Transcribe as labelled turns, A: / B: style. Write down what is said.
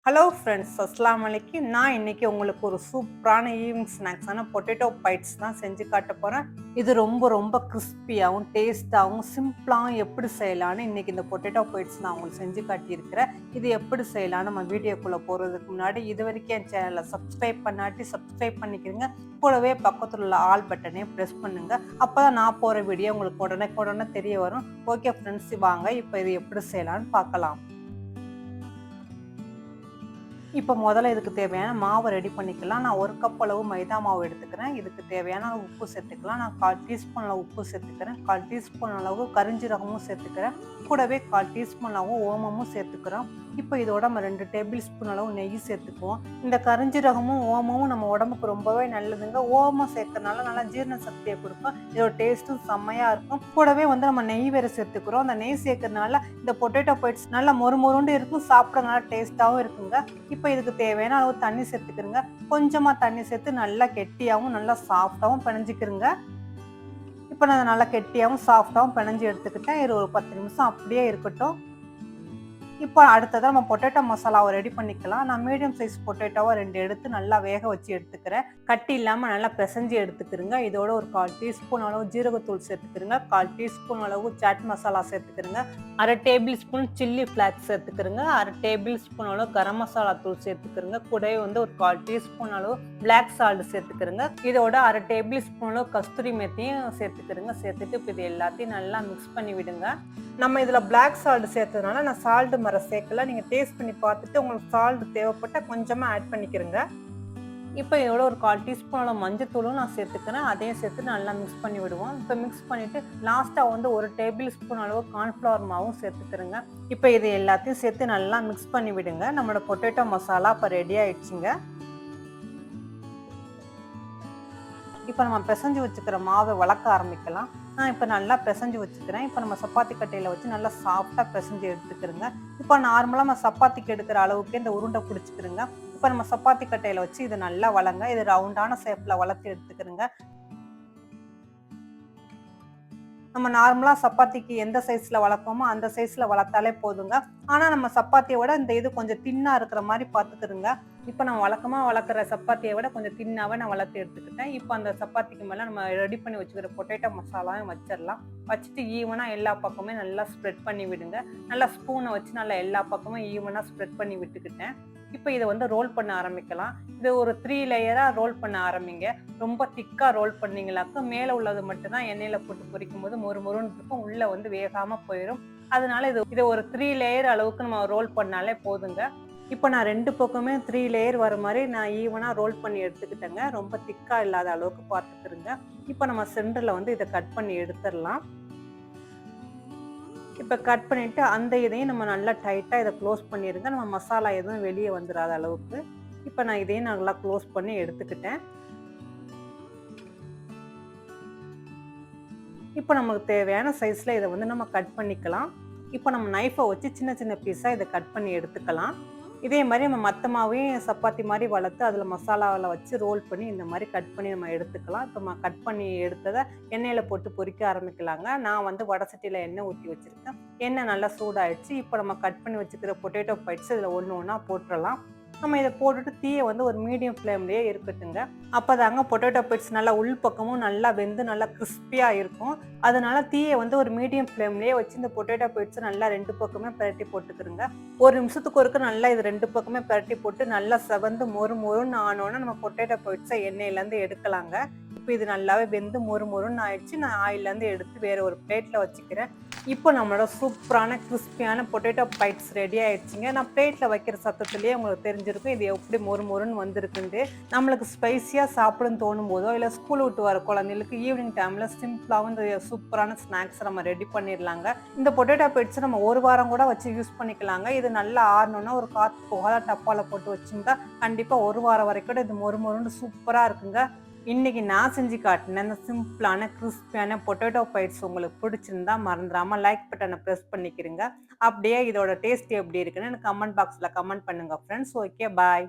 A: Hello friends, அஸ்ஸலாமு அலைக்கும். நான் இன்னைக்கு உங்களுக்கு ஒரு சூப்பரான ஈவினிங் ஸ்நாக்ஸான பொட்டேட்டோ பைட்ஸ் தான் செஞ்சு காட்ட போகிறேன். இது ரொம்ப ரொம்ப கிறிஸ்பியாகவும் டேஸ்ட்டாகவும் சிம்பிளாகவும் எப்படி செய்யலான்னு இன்னைக்கு இந்த பொட்டேட்டோ பைட்ஸ் நான் உங்களுக்கு செஞ்சு காட்டியிருக்கிறேன். இது எப்படி செய்யலான்னு நம்ம வீடியோக்குள்ளே போகிறதுக்கு முன்னாடி இது வரைக்கும் என் சேனலை சப்ஸ்கிரைப் பண்ணாட்டி சப்ஸ்கிரைப் பண்ணிக்கிறீங்க. கூடவே பக்கத்தில் உள்ள ஆல் பட்டனையும் ப்ரெஸ் பண்ணுங்க. அப்போ தான் நான் போகிற வீடியோ உங்களுக்கு உடனே தெரிய வரும். ஓகே ஃப்ரெண்ட்ஸ், வாங்க இப்போ இது எப்படி செய்யலான்னு பார்க்கலாம். இப்போ முதல்ல இதுக்கு தேவையான மாவை ரெடி பண்ணிக்கலாம். நான் 1 கப் அளவு மைதா மாவு எடுத்துக்கிறேன். இதுக்கு தேவையான உப்பு சேர்த்துக்கலாம். நான் 1/4 டீஸ்பூன் அளவு உப்பு சேர்த்துக்கிறேன். 1/4 டீஸ்பூன் அளவு கரிஞ்சீரகமும் சேர்த்துக்கிறேன். கூடவே 1/4 டீஸ்பூன் அளவு ஓமமும் சேர்த்துக்கிறோம். இப்போ இதோட நம்ம 2 டேபிள் ஸ்பூன் அளவு நெய் சேர்த்துக்குவோம். இந்த கரிஞ்சீரகமும் ஓமமும் நம்ம உடம்புக்கு ரொம்பவே நல்லதுங்க. ஓமம் சேர்க்கறனால நல்லா ஜீரண சக்தியை கொடுக்கும். இதோட டேஸ்ட்டும் செம்மையா இருக்கும். கூடவே நம்ம நெய் வேற சேர்த்துக்கிறோம். அந்த நெய் சேர்க்கறனால இந்த பொட்டேட்டோ பைட்ஸ் நல்லா மொறுமொருண்டு இருக்கும். சாப்பிட நல்லா டேஸ்டாவும் இருக்குங்க. இப்போ இதுக்கு தேவையான அளவு தண்ணி சேர்த்துக்கிறங்க. கொஞ்சமா தண்ணி சேர்த்து நல்லா கெட்டியாகவும் நல்லா சாஃப்டாகவும் பிணைஞ்சிக்கிறங்க. இப்போ நான் நல்லா கெட்டியாகவும் சாஃப்டாகவும் பிணைஞ்சி எடுத்துக்கிட்டேன். இது ஒரு 10 நிமிஷம் அப்படியே இருக்கட்டும். இப்போ அடுத்ததாக நம்ம பொட்டேட்டோ மசாலாவை ரெடி பண்ணிக்கலாம். நான் மீடியம் சைஸ் பொட்டேட்டோவை 2 எடுத்து நல்லா வேக வச்சு எடுத்துக்கிறேன். கட்டி இல்லாமல் நல்லா பிசைஞ்சு எடுத்துக்கிறேங்க. இதோட ஒரு 1/4 டீஸ்பூன் அளவு ஜீரகத்தூள் சேர்த்துக்கிறேங்க. 1/4 டீஸ்பூன் அளவு சாட் மசாலா சேர்த்துக்கிறேங்க. 1/2 டேபிள் ஸ்பூன் சில்லி ஃப்ளாக்ஸ் சேர்த்துக்கிறேங்க. 1/2 டேபிள் ஸ்பூன் அளவு கரம் மசாலா தூள் சேர்த்துக்கிறேங்க. கூடவே ஒரு 1/4 டீஸ்பூன் அளவு பிளாக் சால்ட் சேர்த்துக்கிறேங்க. இதோட 1/2 டேபிள் ஸ்பூன் அளவு கஸ்தூரி மெத்தியும் சேர்த்துக்கிறேங்க. சேர்த்துட்டு இப்போ இது எல்லாத்தையும் நல்லா மிக்ஸ் பண்ணி விடுங்க. நம்ம இதில் பிளாக் சால்ட் சேர்த்ததுனால நான் சால்ட் மரம் சேர்க்கல. நீங்கள் டேஸ்ட் பண்ணி பார்த்துட்டு உங்களுக்கு சால்ட் தேவைப்பட்டால் கொஞ்சமாக ஆட் பண்ணிக்கிறங்க. இப்போ இதோட ஒரு 1/4 டீஸ்பூன் அளவு மஞ்சத்தூளும் நான் சேர்த்துக்கிறேன். அதையும் சேர்த்து நல்லா மிக்ஸ் பண்ணி விடுவோம். இப்போ மிக்ஸ் பண்ணிவிட்டு லாஸ்ட்டாக 1 டேபிள் ஸ்பூன் அளவு கார்ன்ஃப்ளவர் மாவும் சேர்த்துக்கிறேங்க. இப்போ இது எல்லாத்தையும் சேர்த்து நல்லா மிக்ஸ் பண்ணி விடுங்க. நம்மளோட பொட்டேட்டோ மசாலா இப்போ ரெடி ஆயிடுச்சுங்க. இப்போ நம்ம பிசைஞ்சு வச்சுக்கிற மாவை வளர்க்க ஆரம்பிக்கலாம். நான் இப்போ நல்லா பிசைஞ்சு வச்சுக்கிறேன். இப்போ நம்ம சப்பாத்தி கட்டையில் வச்சு நல்லா சாஃப்டாக பிசைஞ்சு எடுத்துக்கிறோங்க. இப்போ நார்மலாக நம்ம சப்பாத்திக்கு எடுக்கிற அளவுக்கு இந்த உருண்டை பிடிச்சிக்கிறோங்க. இப்போ நம்ம சப்பாத்தி கட்டையில் வச்சு இது நல்லா வளங்க. இது ரவுண்டான ஷேப்பில் வளர்த்து எடுத்துக்கிறோங்க. நம்ம நார்மலாக சப்பாத்திக்கு எந்த சைஸில் வளர்க்கோமோ அந்த சைஸில் வளர்த்தாலே போதுங்க. ஆனால் நம்ம சப்பாத்தியை விட இந்த இது கொஞ்சம் தின்னாக இருக்கிற மாதிரி பார்த்துக்கிறோங்க. இப்போ நம்ம வழக்கமாக வளர்க்குற சப்பாத்தியை விட கொஞ்சம் தின்னாவே நான் வளர்த்து எடுத்துக்கிட்டேன். இப்போ அந்த சப்பாத்திக்கு மேலே நம்ம ரெடி பண்ணி வச்சுக்கிற பொட்டேட்டோ மசாலாவும் வச்சிடலாம். வச்சுட்டு ஈவனாக எல்லா பக்கமே நல்லா ஸ்ப்ரெட் பண்ணி விடுங்க. நல்லா ஸ்பூனை வச்சு நல்லா எல்லா பக்கமும் ஈவனாக ஸ்ப்ரெட் பண்ணி விட்டுக்கிட்டேன். இப்போ இதை ரோல் பண்ண ஆரம்பிக்கலாம். இது ஒரு 3 லேயராக ரோல் பண்ண ஆரம்பிங்க. ரொம்ப திக்காக ரோல் பண்ணீங்களாக்க மேலே உள்ளது மட்டும்தான் எண்ணெயில் போட்டு பொரிக்கும் போது மொறுமொறுன்னு இருக்கும். உள்ளே வேகாமல் போயிடும். அதனால இதை ஒரு 3 லேயர் அளவுக்கு நம்ம ரோல் பண்ணாலே போதுங்க. இப்போ நான் 2 பக்கமே 3 லேயர் வர மாதிரி நான் ஈவனாக ரோல் பண்ணி எடுத்துக்கிட்டேங்க. ரொம்ப திக்காக இல்லாத அளவுக்கு பார்த்துக்கிறேங்க. இப்போ நம்ம சென்டரில் இதை கட் பண்ணி எடுத்துடலாம். இப்போ கட் பண்ணிவிட்டு அந்த இதையும் நம்ம நல்லா டைட்டாக இதை க்ளோஸ் பண்ணிடுங்க. நம்ம மசாலா எதுவும் வெளியே வந்துடாத அளவுக்கு. இப்போ நான் இதையும் நல்லா க்ளோஸ் பண்ணி எடுத்துக்கிட்டேன். இப்போ நமக்கு தேவையான சைஸில் இதை நம்ம கட் பண்ணிக்கலாம். இப்போ நம்ம நைஃபை வச்சு சின்ன சின்ன பீஸாக இதை கட் பண்ணி எடுத்துக்கலாம். இதே மாதிரி நம்ம மற்ற மாவையும் சப்பாத்தி மாதிரி வளர்த்து அதில் மசாலாவில் வச்சு ரோல் பண்ணி இந்த மாதிரி கட் பண்ணி நம்ம எடுத்துக்கலாம். இப்போ நம்ம கட் பண்ணி எடுத்ததை எண்ணெயில் போட்டு பொரிக்க ஆரம்பிக்கலாங்க. நான் வடை சட்டியில் எண்ணெய் ஊற்றி வச்சுருக்கேன். எண்ணெய் நல்லா சூடாயிடுச்சு. இப்போ நம்ம கட் பண்ணி வச்சுக்கிற பொட்டேட்டோ பைட்ஸ் இதில் ஒன்றா போட்டுடலாம். நம்ம இதை போட்டுட்டு தீயை ஒரு மீடியம் ஃப்ளேம்லேயே இருக்கட்டுங்க. அப்போ தாங்க பொட்டேட்டோ பைட்ஸ் நல்லா உள் பக்கமும் நல்லா வெந்து நல்லா கிறிஸ்பியாக இருக்கும். அதனால தீயை ஒரு மீடியம் ஃப்ளேம்லேயே வச்சு இந்த பொட்டேட்டோ பைட்ஸை நல்லா 2 பக்கமே பரட்டி போட்டுக்கிறோங்க. 1 நிமிஷத்துக்கு ஒருக்க நல்லா இது 2 பக்கமே பரட்டி போட்டு நல்லா செவந்து மொறுன்னு ஆனோன்னா நம்ம பொட்டேட்டோ பைட்ஸை எண்ணெயிலேருந்து எடுக்கலாங்க. இப்போ இது நல்லாவே வெந்து மொறுன்னு ஆயிடுச்சு. நான் ஆயிலேருந்து எடுத்து வேறு ஒரு பிளேட்டில் வச்சுக்கிறேன். இப்போ நம்மளோட சூப்பரான கிறிஸ்பியான பொட்டேட்டோ பைட்ஸ் ரெடி ஆயிடுச்சுங்க. நான் பிளேட்டில் வைக்கிற சத்தத்துலேயே உங்களுக்கு தெரிஞ்சிருக்கும் இது எப்படி மொறுன்னு வந்திருக்குன்ட்டு. நம்மளுக்கு ஸ்பைஸியாக சாப்பிடுன்னு தோணும் போதோ இல்லை ஸ்கூல் விட்டு வர குழந்தைகளுக்கு ஈவினிங் டைமில் சிம்பிளாகவும் இந்த சூப்பரான ஸ்நாக்ஸ் நம்ம ரெடி பண்ணிடலாங்க. இந்த பொட்டேட்டோ பைட்ஸை நம்ம 1 வாரம் கூட வச்சு யூஸ் பண்ணிக்கலாங்க. இது நல்லா ஆறணுன்னா ஒரு காற்று போகாத டப்பாவில் போட்டு வச்சுருந்தா கண்டிப்பாக 1 வாரம் வரைக்கும் இது மொறுன்னு சூப்பராக இருக்குங்க. இன்னைக்கு நான் செஞ்சு காட்டினேன் இந்த சிம்பிளான கிறிஸ்பியான பொட்டேட்டோ பைட்ஸ் உங்களுக்கு பிடிச்சிருந்தா மறந்துடாமல் லைக் பட்டனை ப்ரெஸ் பண்ணிக்கிறீங்க. அப்படியே இதோட டேஸ்ட் எப்படி இருக்குன்னு எனக்கு கமெண்ட் பாக்ஸில் கமெண்ட் பண்ணுங்க ஃப்ரெண்ட்ஸ். ஓகே, பாய்.